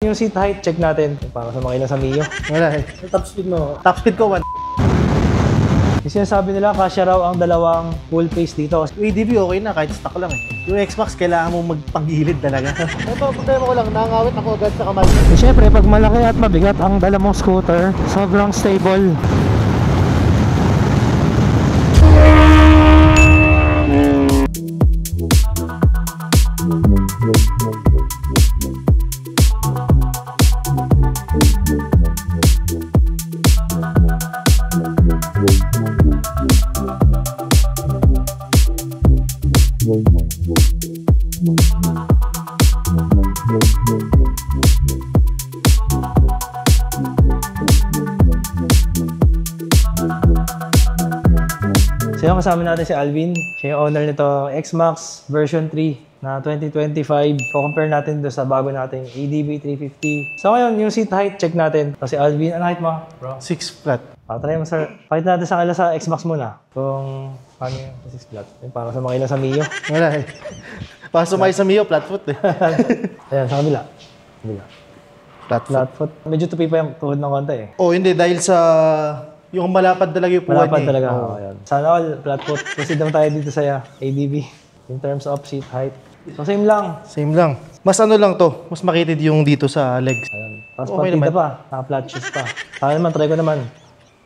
Yung seat height, check natin. Para sa makina sa Mio. Wala eh. Yung top speed mo. Top speed ko 1. Yung sinasabi nila, kasya raw ang dalawang full face dito. ADB okay na, kahit stock lang eh. Yung X-Max, kailangan mong magpanggilid talaga. Ito, problema ko lang, nangawit ako agad sa kamay. Siyempre, pag malaki at mabigat ang dala mong scooter, sobrang stable. So yung kasama natin si Alvin, siya yung owner nito X-Max version 3 na 2025. Co-compare natin doon sa bago nating ADB 350. So ngayon, yung seat height, check natin. Kasi Alvin, ano height mo, bro? 6 flat. Try mo sir. Pakita natin sa kanila sa X-Max muna. Kung paano yung 6 flat. Yung para sa makina sa Mio. Wala eh. Para sumay sa Mio, flat foot eh. Ayan, sa kabila. Flat foot. Medyo tupi pa yung tuhod ng konti eh. Oh, hindi. Dahil sa... Yung malapad talaga yung puwan Malapad eh. talaga. Oh. Ayan. Sana all, flat foot. Proceed naman tayo dito sa ADB. In terms of seat height. So same lang. Same lang. Mas ano lang to. Mas makitid yung dito sa legs. Ayan. Tapos Okay partida naman. pa. Naka-flat shoes pa. Sana naman, try ko naman.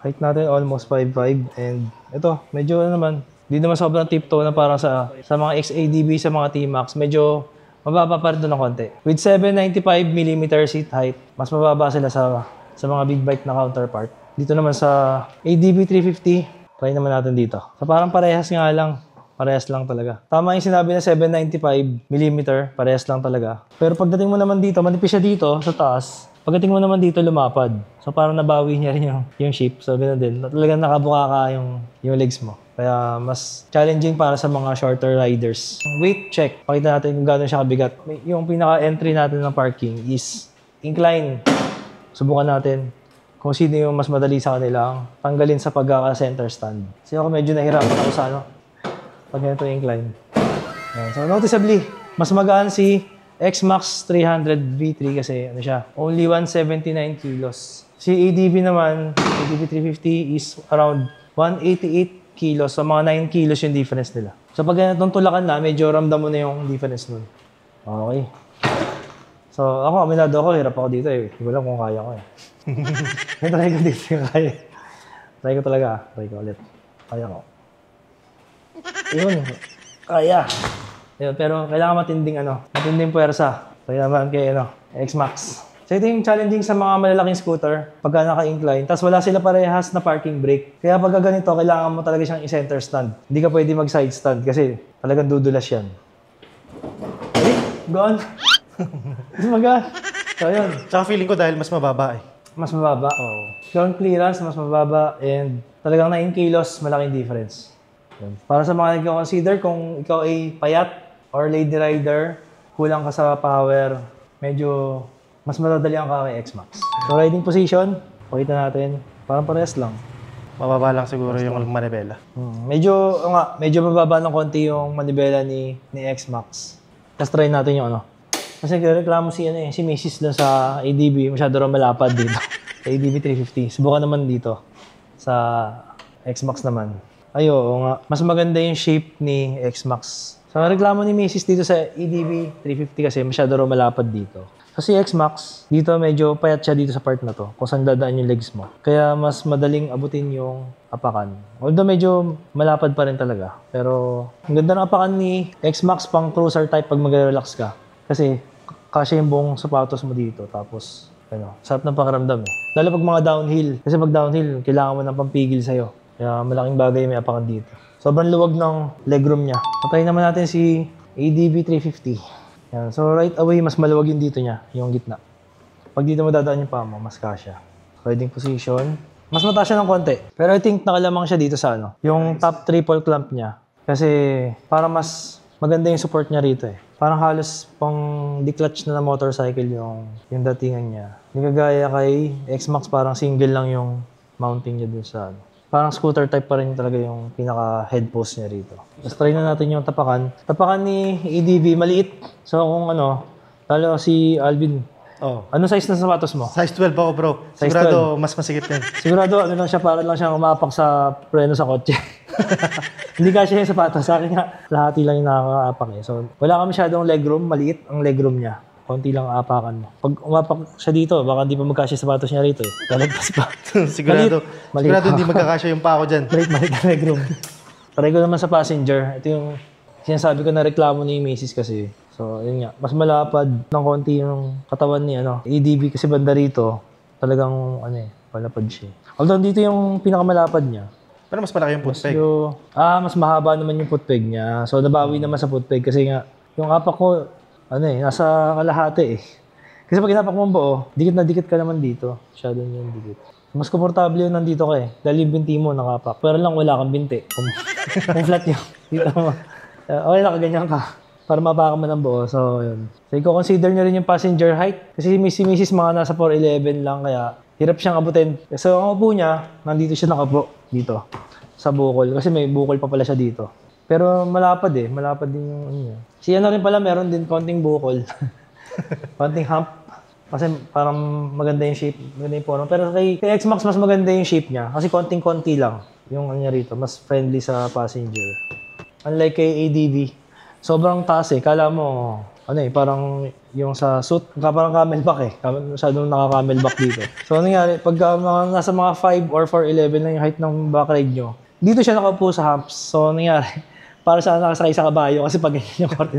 Height natin almost 5'5". And ito, medyo ano naman, hindi naman sobrang tiptoe na parang sa mga XADB, sa mga T-Max. Medyo mababa pa rin doon ng konti. With 795mm seat height, mas mababa sila sa mga big bike na counterpart. Dito naman sa ADB 350, try naman natin dito. So parang parehas nga lang. Parehas lang talaga. Tama yung sinabi na 795mm, parehas lang talaga. Pero pagdating mo naman dito, manipis siya dito sa taas. Pagdating mo naman dito, lumapad. So parang nabawi niya rin yung shape. So ganoon din. Talagang nakabuka ka yung legs mo. Kaya mas challenging para sa mga shorter riders. Weight check. Pakita natin kung gano'n siya kabigat. Yung pinaka-entry natin ng parking is incline. Subukan natin kung sino yung mas madali sa kanilang tanggalin sa pagkaka-center stand. Kasi ako medyo nahirapan ako sa pag ganito yung incline. Ayan. So noticeably, mas magaan si X-Max 300 V3 kasi ano siya, only 179 kilos. Si ADB naman, ADB 350 is around 188 kilos. So mga 9 kilos yung difference nila. So pag ganitong tulakan na, medyo ramdam mo na yung difference nun. Okay. So ako, aminado ako, hirap ako dito eh. Hindi ko alam kung kaya ko eh. Try ko dito yung kaya. Try ko talaga. Try ko ulit. Kaya ko. Yun. Kaya. Yun, pero kailangan matinding puwersa. Kaya naman kay X-Max. So ito yung challenging sa mga malalaking scooter pagka naka-incline. Tapos wala sila parehas na parking brake. Kaya pagka ganito, kailangan mo talaga siyang i-center stand. Hindi ka pwede mag-side stand kasi talagang dudulas yan. Ay, gone. Mas magaan. So yun. Tsaka feeling ko dahil mas mababa eh. Mas mababa. Oo. Ground clearance, mas mababa. And talagang 9 kilos, malaking difference. Yun. Para sa mga nagko-consider kung ikaw ay payat or lady rider, kulang ka sa power, medyo mas madadali ang ka kay X-Max. So riding position, pakita natin. Parang parehas lang. Mababa lang siguro yung manibela. Medyo mababa ng konti yung manibela ni X-Max. Tapos try natin yung Kasi reklamo si Mrs. doon sa ADB, masyado rin malapad dito. Sa ADB 350. Subukan naman dito. Sa X-Max naman. Oo nga. Mas maganda yung shape ni X-Max. So reklamo ni Mrs. dito sa ADB 350 kasi masyado rin malapad dito. So si X-Max, dito medyo payat siya dito sa part na to. Kung saan dadaan yung legs mo. Kaya mas madaling abutin yung apakan. Although medyo malapad pa rin talaga. Pero ang ganda ng apakan ni X-Max pang cruiser type pag mag-relax ka. Kasi kasya yung buong sapatos mo dito. Tapos, sarap ng pakiramdam eh. Lalo pag mga downhill. Kasi pag downhill, kailangan mo ng pampigil sa'yo. Kaya malaking bagay may apakan dito. Sobrang luwag ng legroom niya. Patay naman natin si ADB 350. Yan. So right away, mas maluwag yung dito niya, yung gitna. Pag dito mo dadaan yung paa mo, mas kasya. Riding position. Mas mataas siya ng konti. Pero I think nakalamang siya dito sa yung top triple clamp niya. Kasi para mas maganda yung support niya rito eh. Parang halos pang declutch na motorcycle yung datingan niya. Hindi kagaya kay X-Max, parang single lang yung mounting niya dun sa Parang scooter type pa rin talaga yung pinaka-head post niya rito. Tapos try na natin yung tapakan. Tapakan ni ADB, maliit. So kung lalo si Alvin, Oh. Anong size na sapatos mo? Size 12 ako, bro. Size Sigurado, mas masikip yan. Sigurado, ano lang siya, para lang siya umapak sa preno sa kotse. Hindi kasi yung sapatos. Sa akin nga, lahati lang yung nakakaapak eh. So, wala ka masyadong legroom. Maliit ang legroom niya. Konti lang aapakan mo. Pag umapak siya dito, baka hindi pa magkasya yung sapatos niya rito eh. Lalagpas pa. Sigurado. Maliit. Sigurado hindi magkakasya yung pa ako dyan. Maliit ang legroom. Try ko naman sa passenger. Ito yung sinasabi ko na reklamo ni Macy's kasi. So, yun nga. Mas malapad ng konti yung katawan ni ADB kasi banda rito. Talagang, malapad siya. Although dito yung pinakamalapad niya. Pero mas malaki yung footpeg. Mas mahaba naman yung footpeg niya. So, nabawi naman sa footpeg kasi nga, yung apak ko, nasa kalahati eh. Kasi pag inapak mo ang buo, dikit na dikit ka naman dito. Masyado yung dikit. Mas komportable yun nandito ka eh. Dahil yung binti mo nakapak. Pero lang wala kang binti. Kung flat yun. Dito mo. Okay lang, ganyan ka. Para mapakan mo ng buo. So, yun. So, i-consider nyo rin yung passenger height. Kasi si Mrs. mga nasa 4'11 lang. Kaya, hirap siyang abutin. So, ang upo niya, nandito siya nakapo. Dito. Sa bukol. Kasi may bukol pa pala siya dito. Pero malapad eh. Malapad din yung niya. Si rin pala, meron din konting bukol. Konting hump. Kasi parang maganda yung shape. Maganda yung forma. Pero kay X-Max, mas maganda yung shape niya. Kasi konting-konti lang. Yung niya rito. Mas friendly sa passenger. Unlike kay ADV. Sobrang taas eh. Kala mo, parang yung sa suit, parang camelback eh. Masyadong naka-camelback dito. So, nangyari, pag nasa mga 5 or 4'11 lang yung height ng back ride nyo, dito siya nakaupo sa humps. So, nangyari, para saan nakasakay sa kabayo kasi pag ganyan yung korte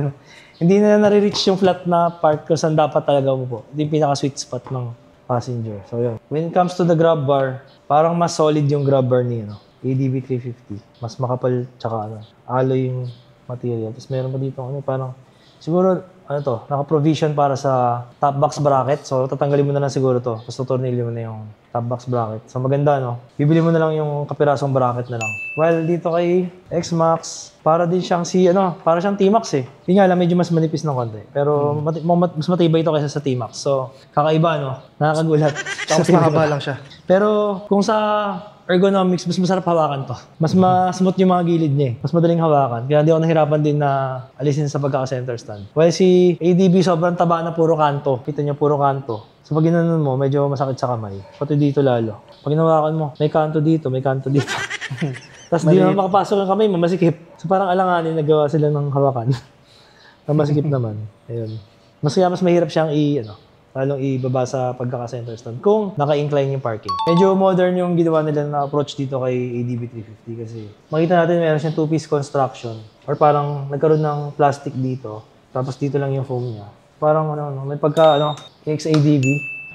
hindi na nare-reach yung flat na part kung saan dapat talaga umupo. Ito yung pinaka-sweet spot ng passenger. So, yun. When it comes to the grab bar, parang mas solid yung grab bar ni ADV 350. Mas makapal, tsaka alloy yung material. Tapos meron pa dito, parang, siguro, naka-provision para sa top box bracket. So, tatanggalin mo na lang siguro to. Tapos tutornilyo mo na yung top box bracket. So, maganda, Bibili mo na lang yung kapirasong bracket na lang. While dito kay X-Max, para din siyang para siyang T-Max eh. Yun nga lang, medyo mas manipis ng konti. Pero, mas matibay ito kaysa sa T-Max. So, kakaiba, Nakakagulat. Tapos mahaba lang siya. Pero, kung sa ergonomics, mas masarap hawakan to. Mas smooth yung mga gilid niya eh. Mas madaling hawakan. Kaya hindi ako nahirapan din na alisin sa pagkaka-center stand. While si ADB sobrang taba na puro kanto. Kita niyo puro kanto. So pag ginanon mo, medyo masakit sa kamay. Pati dito lalo. Pag hinawakan mo, may kanto dito, may kanto dito. Tapos di naman makapasok ang kamay mo, masikip. So parang alanganin, nagawa sila ng hawakan. Ang masikip naman. Ayun. Mas mahirap siyang lalong ibaba sa pagkaka-center stand kung naka-incline yung parking. Medyo modern yung ginawa nila na approach dito kay ADB 350 kasi makita natin meron siyang two-piece construction or parang nagkaroon ng plastic dito tapos dito lang yung foam niya. Parang may pagka XADB.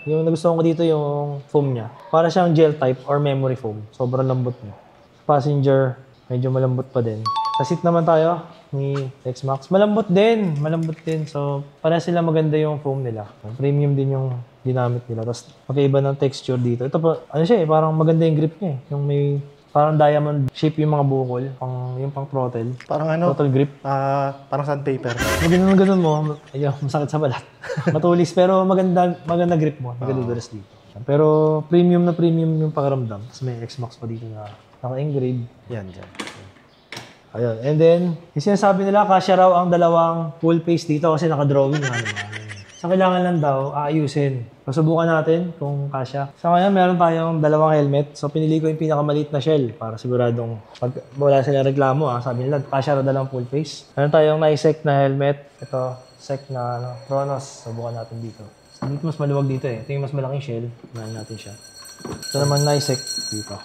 Yung nagustuhan ko dito yung foam niya. Para siyang gel type or memory foam. Sobrang lambot niya. Passenger, medyo malambot pa din. Sa seat naman tayo ni X-Max. Malambot din. So, para sila maganda yung foam nila. Premium din yung ginamit nila. Tapos, magkaiba ng texture dito. Ito pa, parang maganda yung grip niya eh. Yung may parang diamond shape yung mga bukol. Yung pang throttle. Parang Throttle grip. Parang sandpaper. Pag ganun mo, masakit sa balat. Matulis, pero maganda grip mo. Nagadudulas dito. Pero premium na premium yung pakaramdam. Tapos may X-Max pa dito na naka-engrave. Yan, dyan. Ayun. And then, yung sinasabi nila, kasya raw ang dalawang full face dito kasi naka-drawing nga naman. So, kailangan lang daw aayusin. Susubukan natin kung kasya. So, ngayon, meron tayong dalawang helmet. So, pinili ko yung pinakamaliit na shell para siguradong pag wala sila reklamo, sabi nila, kasya raw dalawang full face. Meron tayong na-sec na helmet. Ito, sec na Kronos. Subukan natin dito. So, dito mas maluwag dito eh. Ito yung mas malaking shell. Kunahin natin siya. Ito naman na-sec dito.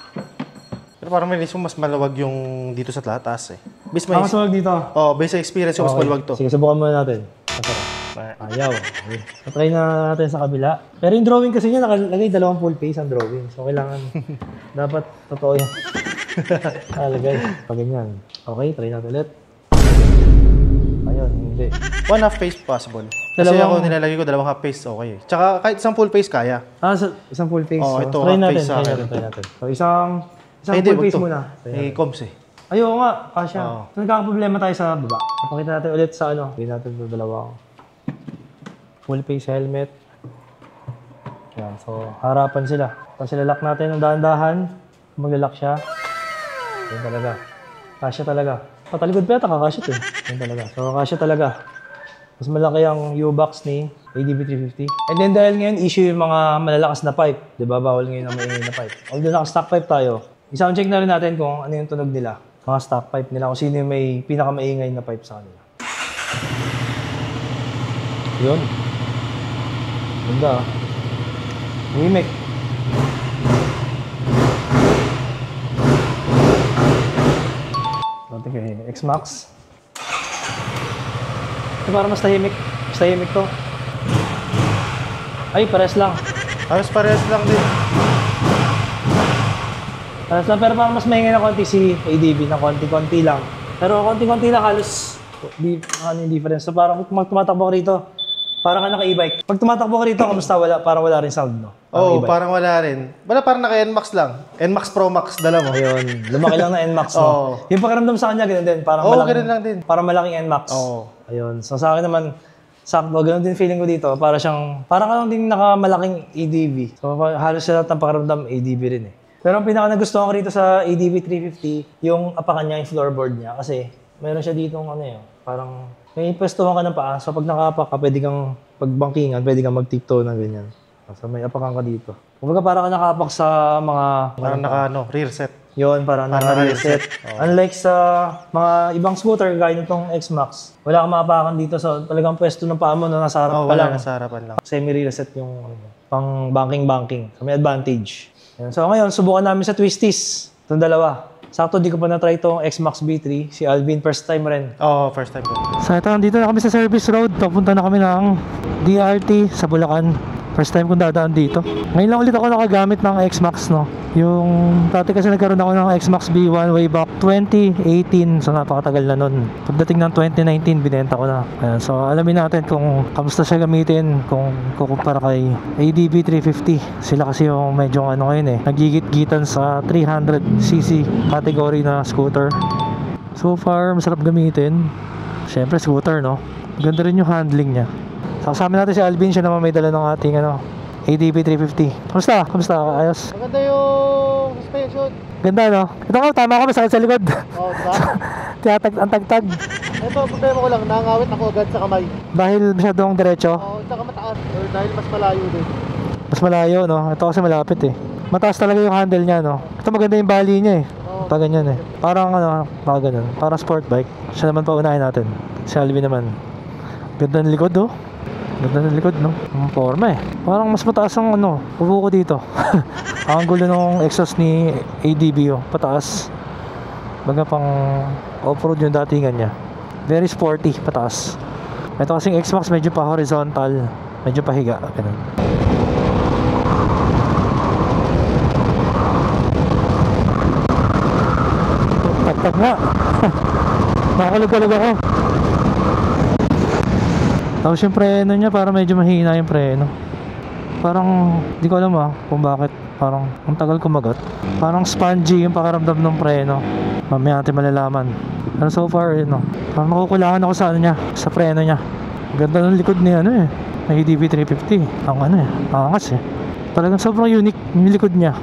Pero parang may mas maluwag yung dito sa taas eh. Mas maluwag dito? Based sa experience yung mas maluwag to. Sige, subukan muna natin. Ayaw. Okay. Try na natin sa kabila. Pero yung drawing kasi niya, nakalagay dalawang full face ang drawing. So, kailangan, dapat totoo yan. Nakalagay. Pag ganyan. Okay, try natin ulit. Ayun, hindi. One half face possible. Kasi ako nilalagay ko dalawang half face, okay. Tsaka kahit isang full face kaya. Isang full face. Ito, try half natin, face sa akin. try natin. So, isang full face muna. May comps eh. Ayun nga, kasya. So, nagkakaproblema tayo sa baba. Papakita natin ulit sa Hindi natin ito dalawang full face helmet. Yan, so harapan sila. Tapos silalak natin ng dahan-dahan. Maglalak siya. Yan talaga. Kasya talaga. Patalikod pa yata, kakasya ito. Yan talaga. So kasya talaga. Mas malaki ang U-box ni ADB 350. And then dahil ngayon issue yung mga malalakas na pipe, 'di ba? Bawal ngayon ang maingay na pipe. Although naka-stock pipe tayo, i-sound check na rin natin kung ano yung tunog nila. Mga stock pipe nila, kung sino yung may pinakamaingay na pipe sa kanila. Yun. Ganda. Mimic. Dati kay X-Max. Ito parang mas tahimik. Mas tahimik to. Ay, pares lang. Parehas lang din. Pares lang, pero parang mas maingay na konti si ADB na konti-konti lang. Pero konti-konti lang halos yung difference. So parang kung tumatakbo ka rito, parang ka naka-e-bike. Pag tumatakbo ka rito, kamusta? Parang wala rin sound, no? Oo, parang wala rin. Parang naka-NMAX lang. NMAX Pro Max, dala mo. Ayun, lumaki lang na NMAX, no? Oo. Yung pakiramdam sa kanya, ganun din. Parang ganun lang din. Parang malaking NMAX. Oo. Ayun. So sa akin naman, sakto, ganun din feeling ko dito. Parang ka lang din nakamalaking ADB. So halos sa lahat ng pakiramdam, ADB rin eh. Pero ang pinaka nagustuhan ko rito sa ADB 350, yung apakan niya, yung floorboard niya. Kasi meron siya dito parang may pwestuhan ka ng paa. So pag nakapak ka, pwede kang pagbangkingan, pwede kang mag-tiptoe na ganyan. So may apakan ka dito. Kumbaga parang ka nakapak sa mga... Parang rear set. Yun, parang naka-rear set. Unlike sa mga ibang scooter, gaya nitong X-Max, wala kang maapakan dito. So talagang pwesto ng paa mo, no, nasa harap pa lang. Nasa harapan lang. Semi-rear set yung pang banking. So may advantage. Yan. So ngayon, subukan namin sa Twisties. Itong dalawa. Sakto, di ko pa na-try itong X-Max B3. Si Alvin, first time rin. Oo, first time ko. So ito, nandito na kami sa service road. Papunta na kami ng DRT sa Bulacan. First time kong dadaan dito. Ngayon lang ulit ako nakagamit ng X-Max, no? Yung dati kasi nagkaroon ako ng X-Max B1 way back 2018. So napakatagal na nun. Pagdating ng 2019, binenta ko na. Ayan, so alamin natin kung kamusta siya gamitin kung kukumpara kay ADB 350. Sila kasi yung medyo ngayon nagigit-gitan sa 300cc category na scooter. So far, masarap gamitin. Siyempre scooter, no? Ganda rin yung handling niya. So, kasama natin si Alvin, siya naman may dala ng ating ADB 350. Kamusta? Ayos? Maganda yung suspension. Ganda, no? Ito nga, tama ako, masakit sa likod. Oo, diba? Ang tagtag. Ito, problema ko lang, nangawit ako agad sa kamay. Dahil masyadong diretso? Oo, tsaka mataas. Or dahil mas malayo din. Mas malayo, no? Ito kasi malapit eh. Mataas talaga yung handle niya, no? Ito maganda yung bali niya eh. Oo. Pag ganyan eh. Parang ganun. Parang sport bike. Siya naman paunahin natin. Si Alvin naman. Ganda ng likod, oh. Ganda ng likod, no? Ang forma eh. Parang mas mataas ang upo ko dito. Ang gulo ng exhaust ni ADB, oh. Pataas. Baga pang off-road yung datingan niya. Very sporty, pataas. Ito kasing X-Max medyo pa horizontal. Medyo pahiga. Ganun. Tagtag nga. Nakakalog-kalog ako. Tapos yung preno niya parang medyo mahina yung preno. Parang di ko alam kung bakit. Parang ang tagal kumagat. Parang spongy yung pakiramdam ng preno. Mamaya natin malalaman. Pero so far parang nakukulangan ako sa niya, sa preno niya. Ganda ng likod ni ADB 350. Ang angas eh. Talagang sobrang unique yung likod niya.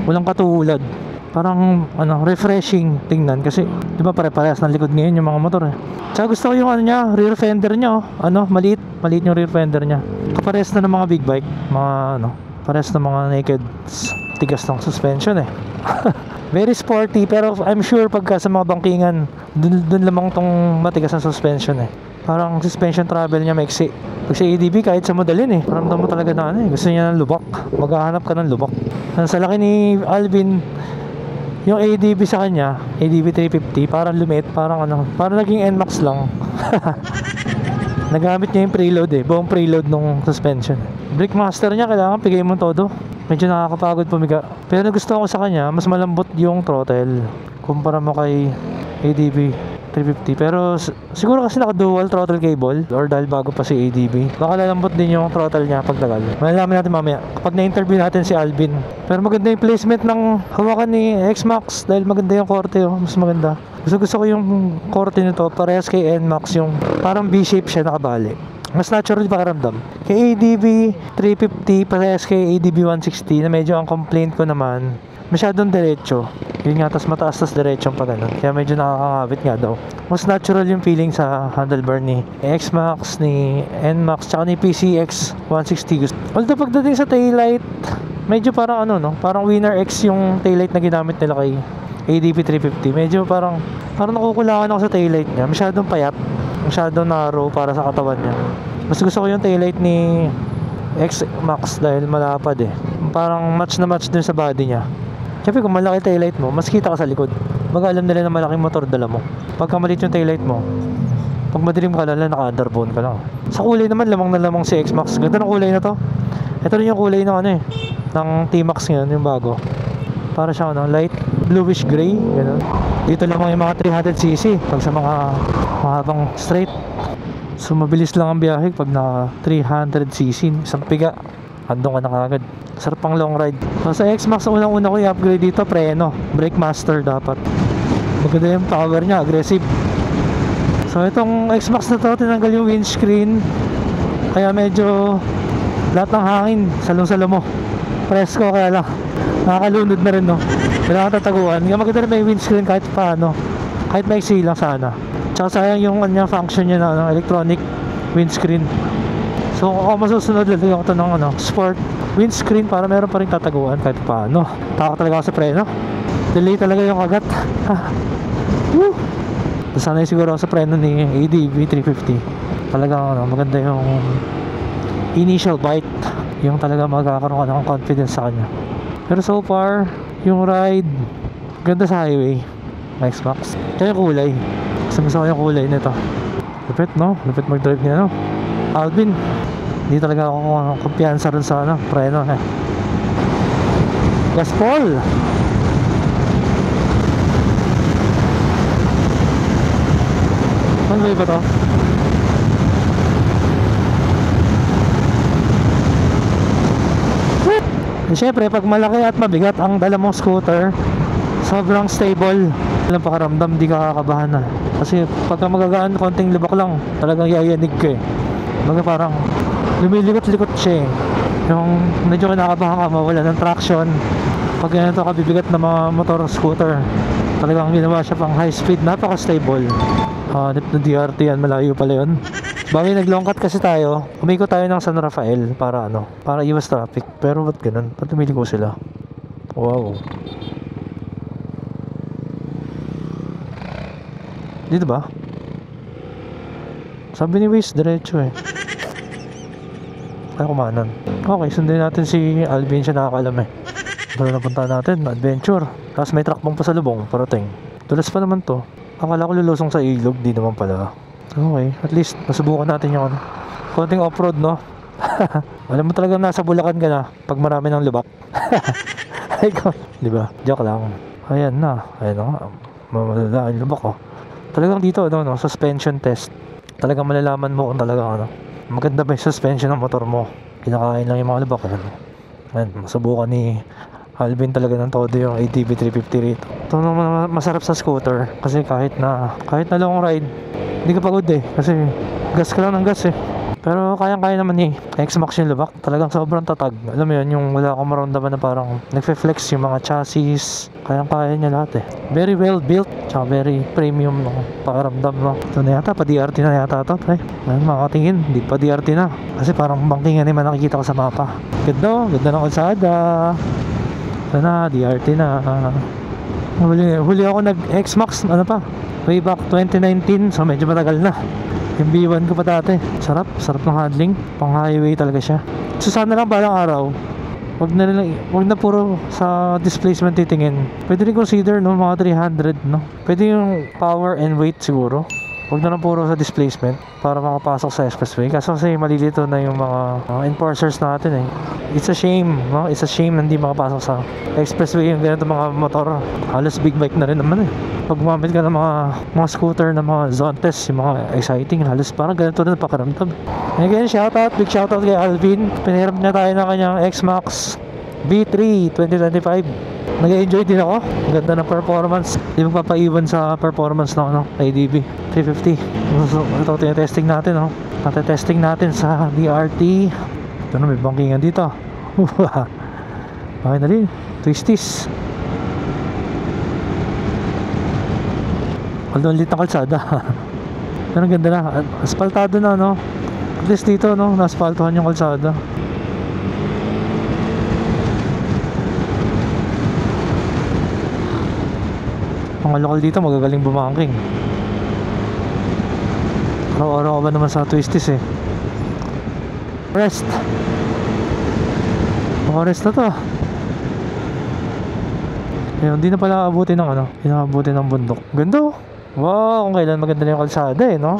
Walang katulad. Parang refreshing tingnan kasi di ba pare-parehas ng likod ngayon yung mga motor eh. Tsaka gusto ko yung rear fender niya maliit yung rear fender niya. Kaparehas na ng mga big bike, mga parehas na mga naked. Tigas ng suspension eh. Very sporty pero I'm sure pagka sa mga bangkingan dun lamang tong matigas na suspension eh. Parang suspension travel niya maiksi. Pag sa ADB kahit sa modalin ramdam mo talaga na gusto niya ng lubak. Maghahanap ka ng lubak. Sa laki ni Alvin, yung ADB sa kanya, ADB 350, parang lumit, parang parang naging NMAX lang. Nagamit niya yung preload buong preload nung suspension. Brake master niya, kailangan pigay mo todo. Medyo nakakapagod pumiga. Pero gusto ko sa kanya, mas malambot yung throttle kumpara mo kay ADB 350. Pero siguro kasi naka dual throttle cable or dahil bago pa si ADB, baka lalambot din yung throttle niya pagtagal. Malalaman natin mamaya kapag na-interview natin si Alvin. Pero maganda yung placement ng hawakan ni X-Max dahil maganda yung korte mas maganda. Gusto ko yung korte nito parehas kay NMAX, yung parang B-shape siya nakabali. Mas natural yung pakiramdam. Kay ADB 350, parehas kay ADB 160, na medyo ang complaint ko naman, masyadong diretso. Yun nga, tas mataas, tas diretsong pa ganun. Kaya medyo nakakangabit nga daw. Mas natural yung feeling sa handlebar ni X-Max, ni NMAX, tsaka ni PCX 160. Although pagdating sa taillight, medyo parang ano, no? Parang Winner X yung taillight na ginamit nila kay ADB 350. Medyo parang nakukulangan ako sa taillight niya. Masyadong payat. Masyadong narrow para sa katawan niya. Mas gusto ko yung taillight ni X-Max dahil malapad eh. Parang match na match dun sa body niya. Siyempre kung malaki taillight mo, mas kita ka sa likod. Baga alam nila na malaking motor dala mo. Pagka maliit yung taillight mo, pag madilim ka lang, naka-underbone ka lang. Sa kulay naman, lamang na lamang si X-Max. Ganda ng kulay na to. Ito rin yung kulay ng ano eh, ng T-Max ngayon, yung bago. Para siya ano, light bluish gray, gano'n. Dito lamang yung mga 300cc pag sa mga mahabang straight. So mabilis lang ang biyahe pag na 300cc, isang piga, andong ka na kagad. Sarap pang long ride. So sa X-Max, unang-una ko i-upgrade dito, preno, brake master dapat. Maganda yung power niya, aggressive. So itong X-Max na to, tinanggal yung windscreen, kaya medyo lahat ng hangin salong-salo mo. Presko, kaya lang nakakalunod na rin, no? Kailangan tataguan. Kaya maganda rin may windscreen kahit paano, kahit maiksi lang sana. Tsaka sayang yung kanyang function niya na electronic windscreen. So kung ako masusunod, lalagyan ko ito ng sport windscreen para meron pa rin tataguan kahit paano. Takot talaga ako sa preno. Delay talaga yung kagat. Woo! Sanay siguro ako sa preno ni ADB 350. Talagang maganda yung initial bite. Yung talaga magkakaroon ka ng confidence sa kanya. Pero so far, yung ride, ganda sa highway. X-Max. Kaya yung kulay. Gusto ko yung kulay nito. Lupit, no? Lupit mag-drive niya, no? Alvin, hindi talaga ako kumpiyansa rin sa preno, eh. Gaspol! Ano ba to? Siyempre, pag malaki at mabigat ang dala mong scooter, sobrang stable. Walang pakaramdam, di ka kakabahan na. Kasi pagka magagaan, konting lubak lang, talagang yayanig ka eh. Baga parang lumilikot-likot siya eh. Yung medyo kinakabahan ka, mawala ng traction. Pag ganito kabibigat na mga motor scooter, talagang ginawa siya pang high speed, napaka-stable. Hanip na DRT yan, malayo pala yun. Bagay nag-long cut kasi tayo, umikot tayo ng San Rafael para para iwas traffic. Pero ba't ganun? Ba't tumiliko sila? Wow. Dito ba? Sabi ni Waze, diretso eh. Ay, kumanan. Okay, sundin natin si Alvin, siya nakakalam eh. Doon napunta natin, adventure. Tapos may truck bang pasalubong, parating. Dulas pa naman to. Akala ko lulusong sa ilog, di naman pala. Okay, at least nasubukan natin yung konting off-road, no? Alam mo talagang nasa Bulacan ka na pag marami ng lubak. Ay ko, di ba? Joke lang. Ayan na, ayan na. Mamalala yung lubak, oh. Talagang dito, suspension test. Talagang malalaman mo kung talagang maganda ba yung suspension ng motor mo. Kinakain lang yung mga lubak, Ayan, masubukan ni Alvin talaga ng todo yung ADB 350 rito. Ito masarap sa scooter kasi kahit na long ride, hindi ka pagod eh, kasi gas ka lang ng gas eh. Pero kayang-kaya naman ni X-Max yung lubak. Talagang sobrang tatag. Alam mo yun, yung wala akong maramdaman na parang nagfe-flex yung mga chassis. Kayang-kaya niya lahat eh. Very well built, tsaka very premium pakiramdam, no? Ito na yata, pa-DRT na yata ito, pre. Ayun, makatingin, hindi pa DRT na. Kasi parang bangkingan naman nakikita ko sa mapa. Ganda, ganda ng kalsada. Ito na, DRT na. Huli ako nag-X-Max, way back 2019, so medyo matagal na. Yung B1 ko pa dati. Sarap ng handling. Pang highway talaga siya. So sana lang balang araw, wag na puro sa displacement titingin. Pwede rin consider mga 300, no? Pwede yung power and weight siguro. Wag na lang puro sa displacement para makapasok sa expressway. Kasi malilito na yung mga enforcers natin eh. It's a shame, no? It's a shame na hindi makapasok sa expressway yung ganito mga motor. Halos big bike na rin naman eh. Pag gumamit ka ng mga scooter na mga zone test, yung mga exciting, halos parang ganito rin pakiramdam. And again, big shoutout kay Alvin. Pinahiram niya tayo ng kanyang X-Max B3 2025. nag-enjoy din ako. Ang ganda ng performance. Hindi magpapaiwan sa performance ng ADB 350. So, ito tinetesting natin, no? Natetesting natin sa DRT. Ito na, may bangkingan dito. Okay na rin. Twisties. Although lit na kalsada. Pero ang ganda na. Asfaltado na, no? At least dito, no? Naasfaltuhan yung kalsada. Mga lokal dito magagaling bumangking. Araw-araw ka ba naman sa Twisties eh. Rest. Rest na to. Ayun, hindi na pala abutin ng inaabutin ng bundok. Ganda oh. Wow, kung kailan maganda na yung kalsada eh, no?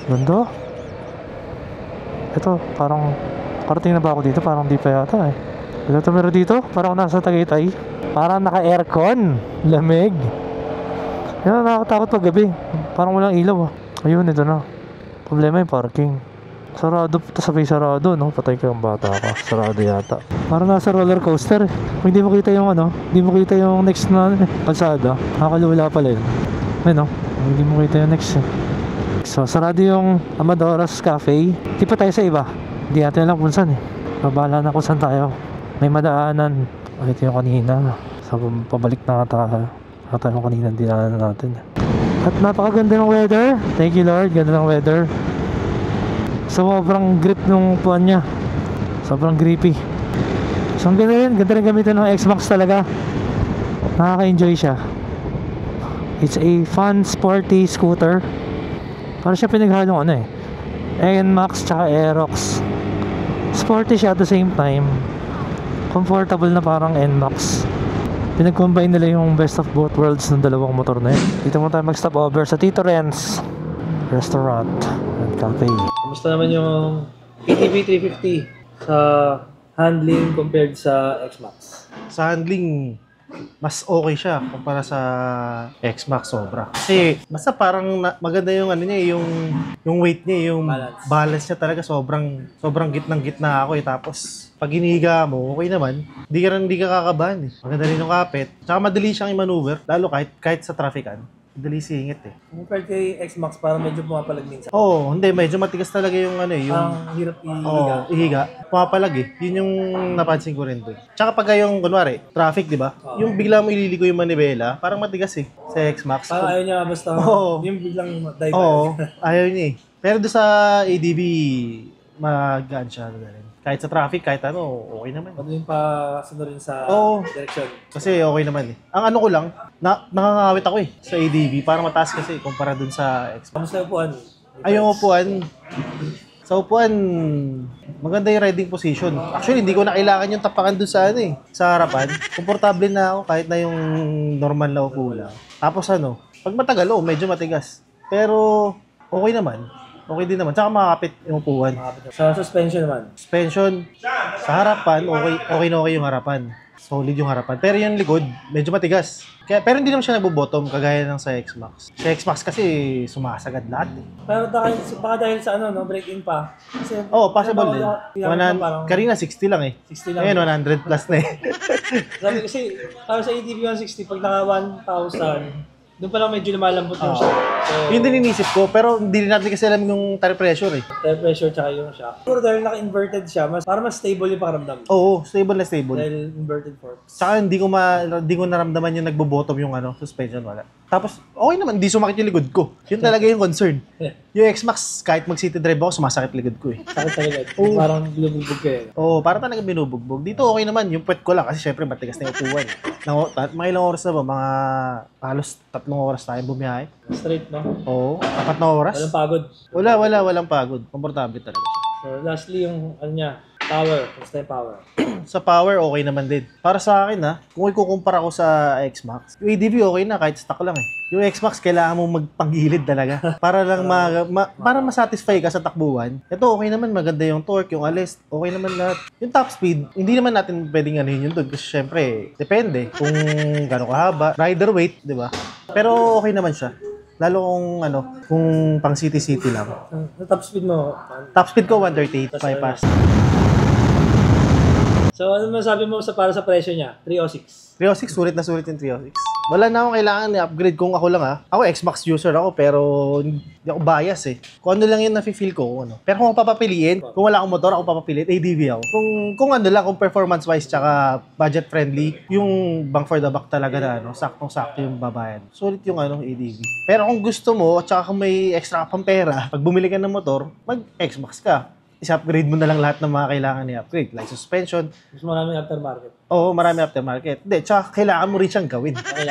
Ganda. Ito, parang karating na ba ako dito? Parang di pa yata eh. Ito meron dito, parang nasa Tagaytay. Parang naka-aircon. Lamig. Yan, nakakatakot pag gabi. Parang walang ilaw ah. Ayun, ito na. Problema yung parking. Sarado, sabay sarado, no? Patay ka yung bata ka. Sarado yata. Parang nasa roller coaster. Kung hindi mo kita yung hindi mo kita yung next na kalsada. Nakakalula pala yun. Ayun, no? Hindi mo kita yung next eh. So, sarado yung Amadoras Cafe. Di pa tayo sa iba. Hindi natin alam kung saan eh. Babala na kung saan tayo. May madaanan. Ito yung kanina. So, pabalik na tayo. Ito yung kanina dinaanan natin. At napakaganda ng weather. Thank you Lord, ganda ng weather. Sobrang grip nung puwan niya. Sobrang grippy. So ang ganda rin gamitin ng X-Max talaga. Nakaka-enjoy siya. It's a fun, sporty scooter. Parang siya pinaghalong NMAX tsaka Aerox. Sporty siya at the same time. Comfortable na parang NMAX. Pinag-combine nila yung best of both worlds ng dalawang motor na yun. Dito mo tayo mag-stop over sa Tito Renz Restaurant and Cafe. Kamusta naman yung ATV 350 sa handling compared sa X-Max? Sa handling, mas okay siya kumpara sa X-Max sobra. Kasi basta parang maganda yung niya, yung weight niya, yung balance niya talaga sobrang gitnang-gitna ako eh. Tapos pag hinihiga mo, okay naman. Hindi ka kakabahan eh. Maganda rin yung kapit. Tsaka madali siyang i-maneuver, lalo kahit sa traffican. Madali singit eh. Compared kay X-Max, parang medyo pumapalag minsan. Oo, hindi. Medyo matigas talaga yung yung... Ang hirap ihiga. Oo, ihiga. Pumapalag eh. Yun yung napansin ko rin doon. Tsaka pag yung, kunwari, traffic, di ba? Yung bigla mo ililigo yung manibela, parang matigas eh. Sa X-Max. Parang ayaw niya basta. Yung biglang dive. Oo, ayaw niya eh. Pero doon sa ADB, magaan siya. Kahit sa traffic, kahit okay naman. Ano yung pa sunod rin sa direction? Kasi okay naman eh. Ang ko lang, nakangawit ako eh sa ADV. Parang mataas kasi kumpara dun sa X-Max. Kamusta yung upuan? Ay, yung upuan. Sa upuan, maganda yung riding position. Actually, hindi ko na kailangan yung tapakan dun sa sa harapan. Komportable na ako kahit na yung normal na upo lang. Tapos pag matagal, medyo matigas. Pero okay naman. Okay din naman. Tsaka makakapit yung upuan. Sa suspension naman? Suspension, sa harapan, okay na okay yung harapan. Solid yung harapan. Pero yung likod, medyo matigas. Pero hindi naman siya nagbo-bottom kagaya ng sa X-Max. Sa X-Max kasi sumasagad lahat eh. Pero baka dahil sa break-in pa. Kasi, possible din. Karina 60 lang eh. 60 lang. Ngayon 100 plus na eh. Sabi kasi, para sa ATV 160, pag naka 1,000, doon pa lang medyo lumalambot yung shock. So, yun din inisip ko, pero hindi rin natin kasi alam yung tire pressure eh. Tire pressure tsaka yung shock. Pero dahil naka-inverted siya, para mas stable yung pakaramdam. Oo, stable na stable. Dahil inverted forks. Tsaka hindi ko naramdaman yung nagbo-bottom yung suspension wala. Tapos, okay naman, hindi sumakit yung likod ko. Yun talaga yung concern. Yung X-Max, kahit mag-city drive ako, sumasakit likod ko eh. Sakit talaga. Parang binubugbog ka eh. Oo, parang talaga binubugbog. Dito okay naman, yung puwet ko lang kasi syempre matigas na yung upuan. Mga ilang oras na ba? Mga halos 3 oras tayo bumiyahe. Straight, no? Oo, 4 na oras. Walang pagod. Walang pagod. Komportable talaga siya. So, lastly, yung power. Basta yung power. Sa power, okay naman din. Para sa akin kung ikukumpara ko sa X-Max, yung ADV okay na kahit stock lang eh. Yung X-Max, kailangan mo magpanggilid talaga. Para lang para masatisfy ka sa takbuhan. Ito, okay naman. Maganda yung torque, yung alis. Okay naman lahat. Yung top speed, hindi naman natin pwedeng yun doon. Kasi syempre, depende kung gano'ng kahaba. Rider weight, di ba? Pero okay naman siya. Lalo kung pang city-city lang. Sa top speed mo? Top speed ko, 138 bypass. So, ano masabi mo para sa presyo niya? 306. 306, sulit na sulit yung 306. Wala na akong kailangan i-upgrade kung ako lang ha. Ako Xbox user ako pero hindi ako bias eh. Kung ano lang yung nafe-feel ko kung ano. Pero kung ako papapiliin, kung wala akong motor, ako papapiliin, ADV ako. Kung ano lang, kung performance-wise tsaka budget-friendly, yung bang for the buck talaga na ano, saktong-sakto yung babayan. Sulit yung ano, ADV. Pero kung gusto mo, tsaka kung may extra ka pang pera, pag bumili ka ng motor, mag-Xbox ka. Is-upgrade mo na lang lahat ng mga kailangan i-upgrade. Like suspension. Mas maraming aftermarket. Oo, marami aftermarket. Hindi, tsaka kailangan mo rin siyang gawin. Okay.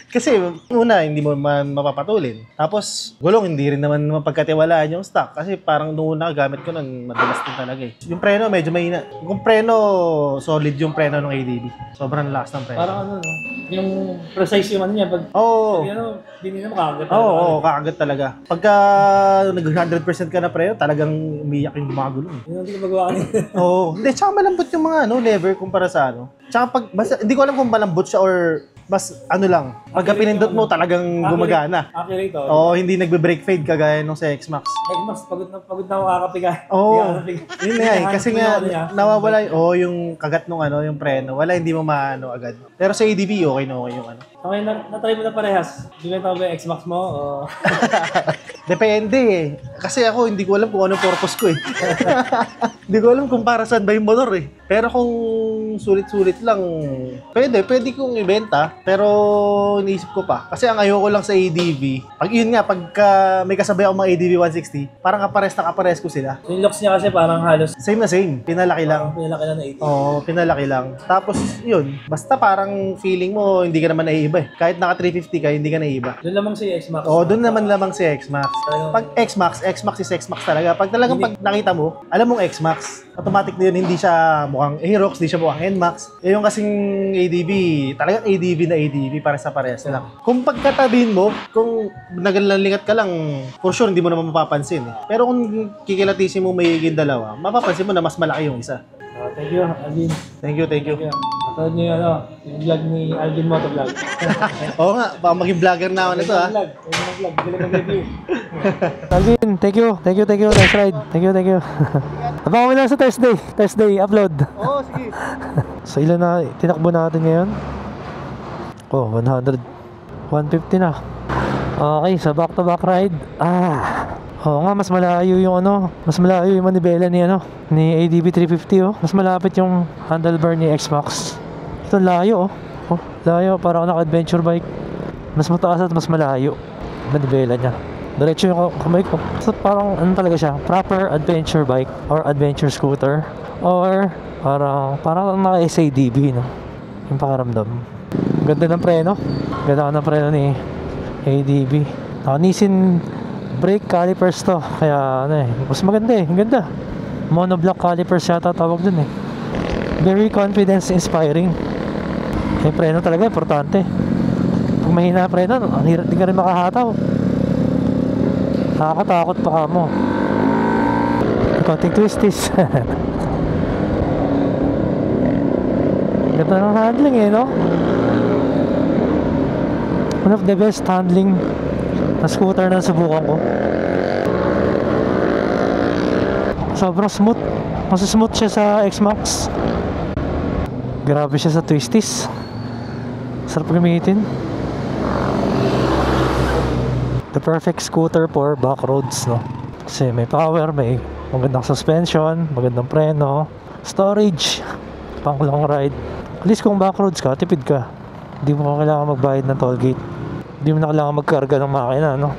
Kasi, una, hindi mo man mapapatulin. Tapos, gulong, hindi rin naman mapagkatiwalaan yung stock. Kasi parang noong una, gamit ko nun, madalas din talaga eh. Yung preno, medyo mahina. Yung preno, solid yung preno ng ADB. Sobrang lakas ng preno. Parang ano, no? Yung precise yung ano niya. Pag, Oo. hindi na makagat. Oo, kakagat talaga. Pagka nag-100% ka na preno, talagang umiyak yung mga gulong. Yun ang ginagawa kanina. Oo. Hindi, tsaka malambot yung mga lever kumpara sa ano. Tsaka pag, basta, hindi ko alam kung malambot siya or mas ano lang. Pagka pinindot mo talagang gumagana. Accurate, oh. Oo, hindi nagbe-break fade kagaya nung sa X-Max. Mas pagod na ako kakapiga. Oo. Yun nga eh. Kasi nga, nawawala yung kagat nung yung preno. Wala, hindi mo maano agad. Pero sa ADB, okay na okay yung ano. Okay, na-try mo na parehas. Bibenta mo ba yung X-Max mo? O... Depende eh. Kasi ako, hindi ko alam kung anong purpose ko eh. Hindi ko alam kung para saan ba yung motor eh. Pero kung sulit-sulit lang, pwede kong ibenta. Pero iniisip ko pa. Kasi ang ayoko lang sa ADV, pagka may kasabay ako mga ADV 160, parang kapares ko sila. Yung looks niya kasi parang halos Same na same. Pinalaki lang. pinalaki na 80. Oo, pinalaki lang. Tapos, yun. Basta parang feeling mo, hindi ka naman naiiba eh. Kahit naka 350 ka, hindi ka naiiba. Doon lamang si X-Max. Oo, doon naman lamang si X-Max. Pag X-Max is X-Max talaga. Pag talagang pag nakita mo, alam mong X-Max, automatic na yun, hindi siya mukhang Aerox, hindi siya mukhang NMAX. Eh yung kasing ADV, talagang ADV na ADV para sa parehas lang. Kung pagkatabihin mo, kung nagalingat ka lang, for sure, hindi mo naman mapapansin eh. Pero kung kikilatisin mo may dalawa, mapapansin mo na mas malaki yung isa. Thank you, Alvin. Thank you. Katulad niyo yung vlog ni Alvin Motovlog. Oo nga, baka maging vlogger na ako nito ha. Vlog, galing mag-review. Alvin, thank you. Nice ride. Thank you. Abangan mo lang sa Thursday, upload. Oo, sige. So ilan na tinakbo natin ngayon? 100. 150 na. Okay, sa back-to-back ride. Oo nga, mas malayo yung manibela ni ADB 350 Mas malapit yung handlebar ni X-Max. Ito layo layo, parang naka-adventure bike. Mas mataas at mas malayo manibela niya. Diretso yung kamay ko. So parang talaga siya, proper adventure bike or adventure scooter or parang naka-SADB yung pakaramdam. Ganda ng preno. Ni ADB. Nissin brake calipers to. Kaya mas maganda eh. Ang ganda. Monoblock calipers yata tawag dun eh. Very confidence inspiring. Yung preno talaga importante. Pag mahina preno, ang hirap din ka rin makahataw. Nakakatakot pa ka mo. Konting twisties. Ganda ng handling eh, no? One of the best handling na scooter na subukan ko. Sobrang smooth. Mas smooth siya sa X-Max. Grabe siya sa twisties. Sarap gamitin. The perfect scooter for back roads, no? Kasi may power, may magandang suspension, magandang preno, storage, pang long ride. At least kung back roads ka, tipid ka. Hindi mo kailangan magbayad ng toll gate. Hindi mo na kailangan magkarga ng makina, no?